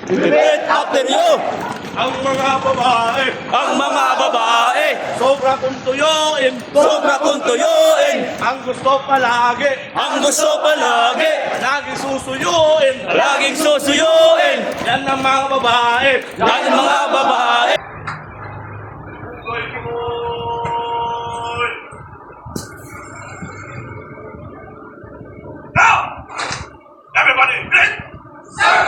Repeat after you. Ang mga babae, Ang mga babae, sobra kong tuyuin. sobra kong tuyuin. Ang gusto palagi, Ang gusto palagi, laging susuyuin. laging susuyuin. Yan ang mga babae. Yan ang mga babae. Now, everybody, ready? Sir!